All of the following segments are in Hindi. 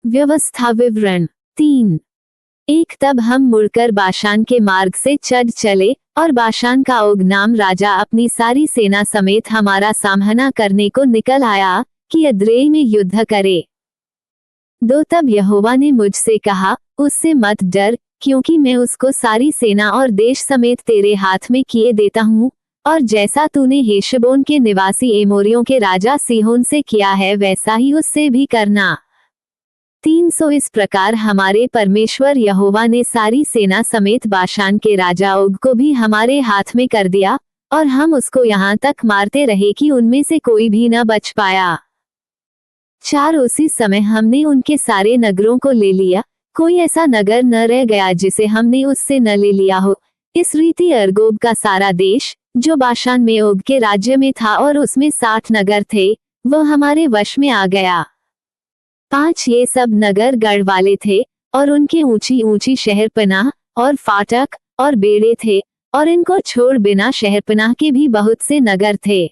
व्यवस्था विवरण 3। एक तब हम मुड़कर बाशान के मार्ग से चले और बाशान का ओग नाम राजा अपनी सारी सेना समेत हमारा सामना करने को निकल आया कि एद्रेई में युद्ध करे। 2 तब यहोवा ने मुझसे कहा, उससे मत डर, क्योंकि मैं उसको सारी सेना और देश समेत तेरे हाथ में किए देता हूँ, और जैसा तूने हेशबोन के निवासी एमोरियों के राजा सीहोन से किया है वैसा ही उससे भी करना। 300 इस प्रकार हमारे परमेश्वर यहोवा ने सारी सेना समेत बाशान के राजा ओग को भी हमारे हाथ में कर दिया, और हम उसको यहाँ तक मारते रहे कि उनमें से कोई भी न बच पाया। 4 उसी समय हमने उनके सारे नगरों को ले लिया, कोई ऐसा नगर न रह गया जिसे हमने उससे न ले लिया हो। इस रीति अर्गोब का सारा देश, जो बाशान में ओग के राज्य में था और उसमें 60 नगर थे, वो हमारे वश में आ गया। 5 ये सब नगर गढ़ वाले थे, और उनके ऊंची ऊंची शहरपनाह और फाटक और बेड़े थे, और इनको छोड़ बिना शहरपनाह के भी बहुत से नगर थे।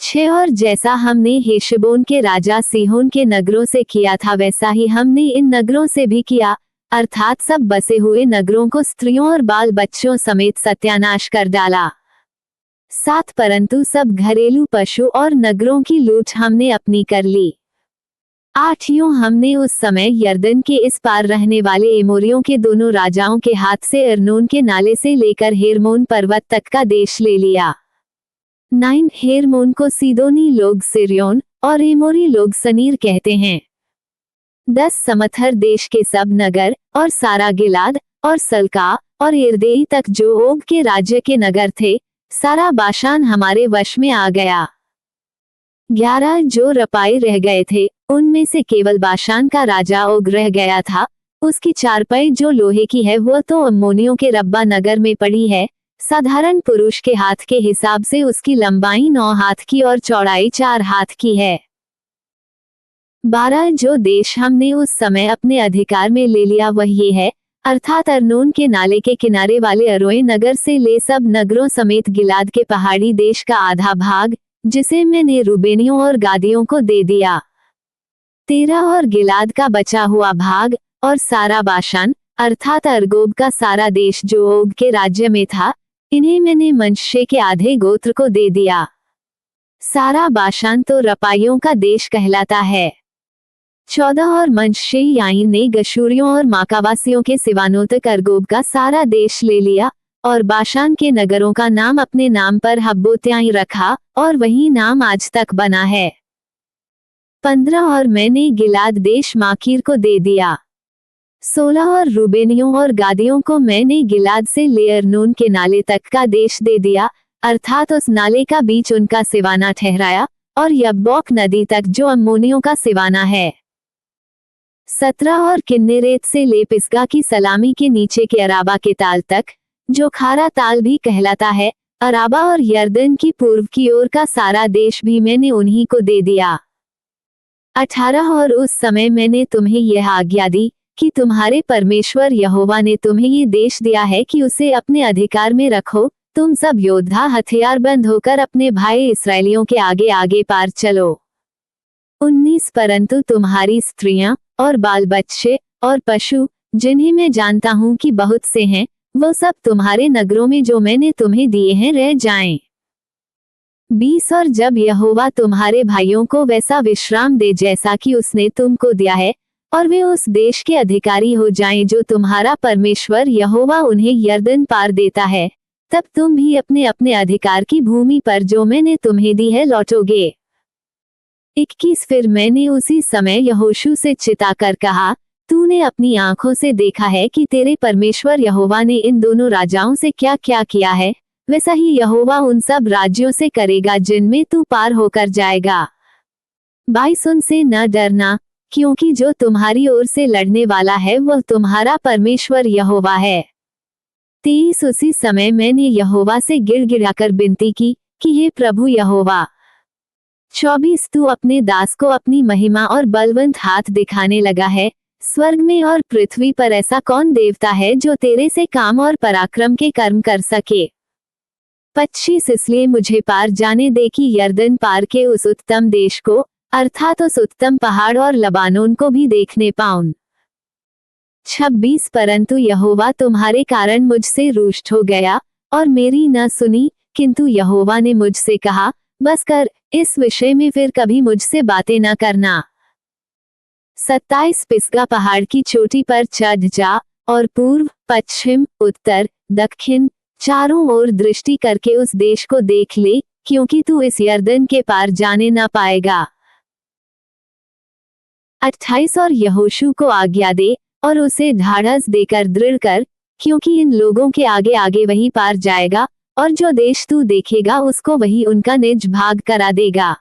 6 और जैसा हमने हेशबोन के राजा सीहोन के नगरों से किया था वैसा ही हमने इन नगरों से भी किया, अर्थात सब बसे हुए नगरों को स्त्रियों और बाल बच्चों समेत सत्यानाश कर डाला। 7 परंतु सब घरेलू पशु और नगरों की लूट हमने अपनी कर ली। 8 यूं हमने उस समय यरदन के इस पार रहने वाले एमोरियों के दोनों राजाओं के हाथ से अर्नोन के नाले से लेकर हेर्मोन पर्वत तक का देश ले लिया। 9 हेर्मोन को सीदोनी लोग सिरियोन और एमोरी लोग सनीर कहते हैं। 10 समथर देश के सब नगर और सारा गिलाद और सल्का और एर्देई तक जो ओग के राज्य के नगर थे, सारा बाशान हमारे वश में आ गया। 11 जो रपाई रह गए थे, उनमें से केवल बाशान का राजा ओग रह गया था। उसकी चारपाई जो लोहे की है वो तो अम्मोनियों के रब्बा नगर में पड़ी है। साधारण पुरुष के हाथ के हिसाब से उसकी लंबाई 9 हाथ की और चौड़ाई 4 हाथ की है। 12 जो देश हमने उस समय अपने अधिकार में ले लिया वह ये है, अर्थात अर्नोन के नाले के किनारे वाले अरोए नगर से ले सब नगरों समेत गिलाद के पहाड़ी देश का आधा भाग, जिसे मैंने रूबेनियों और गादियों को दे दिया। 13 और गिलाद का बचा हुआ भाग और सारा बाशान, अर्थात अर्गोब का सारा देश जो ओग के राज्य में था, इन्हें मैंने मनश्शे के आधे गोत्र को दे दिया। सारा बाशान तो रपाइयों का देश कहलाता है। 14 और मनश्शे याइन ने गशूरियों और माकावासियों के सिवानों तक अर्गोब का सारा देश ले लिया, और बाशान के नगरों का नाम अपने नाम पर हब्बोत्याई रखा, और वही नाम आज तक बना है। 15 और मैंने गिलाद देश माकीर को दे दिया। 16 और रूबेनियों और गादियों को मैंने गिलाद से ले अर्नोन के नाले तक का देश दे दिया, अर्थात उस नाले का बीच उनका सिवाना ठहराया, और यब्बोक नदी तक जो अम्मोनियों का सिवाना है। 17 और किन्नेरेत से ले पिस्गा की सलामी के नीचे के अराबा के ताल तक, जो खारा ताल भी कहलाता है, अराबा और यरदन की पूर्व की ओर का सारा देश भी मैंने उन्हीं को दे दिया। 18 और उस समय मैंने तुम्हें यह आज्ञा दी कि तुम्हारे परमेश्वर यहोवा ने तुम्हें ये देश दिया है कि उसे अपने अधिकार में रखो, तुम सब योद्धा हथियारबंद होकर अपने भाई इस्राएलियों के आगे आगे पार चलो। 19 परंतु तुम्हारी स्त्रियां और बाल बच्चे और पशु, जिन्हें मैं जानता हूं कि बहुत से हैं, वो सब तुम्हारे नगरों में जो मैंने तुम्हें दिए हैं रह जाएं। 20 और जब यहोवा तुम्हारे भाइयों को वैसा विश्राम दे जैसा कि उसने तुमको दिया है, और वे उस देश के अधिकारी हो जाएं जो तुम्हारा परमेश्वर यहोवा उन्हें यरदन पार देता है, तब तुम भी अपने अपने अधिकार की भूमि पर जो मैंने तुम्हें दी है लौटोगे। 21 फिर मैंने उसी समय यहोशू से चिताकर कहा, तूने अपनी आंखों से देखा है कि तेरे परमेश्वर यहोवा ने इन दोनों राजाओं से क्या क्या किया है, वैसा ही यहोवा उन सब राज्यों से करेगा जिनमें तू पार होकर जाएगा। 22 उनसे न डरना, क्योंकि जो तुम्हारी ओर से लड़ने वाला है वह तुम्हारा परमेश्वर यहोवा है। 23 उसी समय मैंने यहोवा से गिड़गिड़ाकर विनती की कि हे प्रभु यहोवा। 24 तू अपने दास को अपनी महिमा और बलवंत हाथ दिखाने लगा है, स्वर्ग में और पृथ्वी पर ऐसा कौन देवता है जो तेरे से काम और पराक्रम के कर्म कर सके। 25 इसलिए मुझे पार जाने दे कि यरदन पार के उस उत्तम देश को, अर्थात उस उत्तम पहाड़ और लबानोन को भी देखने पाऊं। 26 परंतु यहोवा तुम्हारे कारण मुझसे रुष्ट हो गया और मेरी न सुनी, किंतु यहोवा ने मुझसे कहा, बस कर, इस विषय में फिर कभी मुझसे बातें न करना। 27 पिसगा पहाड़ की चोटी पर चढ़ जा और पूर्व, पश्चिम, उत्तर, दक्षिण चारों ओर दृष्टि करके उस देश को देख ले, क्योंकि तू इस यरदन के पार जाने न पाएगा। 28 और यहोशू को आज्ञा दे और उसे ढाढ़स देकर दृढ़ कर, क्योंकि इन लोगों के आगे आगे वही पार जाएगा और जो देश तू देखेगा उसको वही उनका निज भाग करा देगा।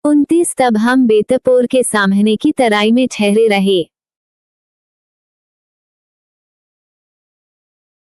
29 तब हम बेतपोर के सामने की तराई में ठहरे रहे।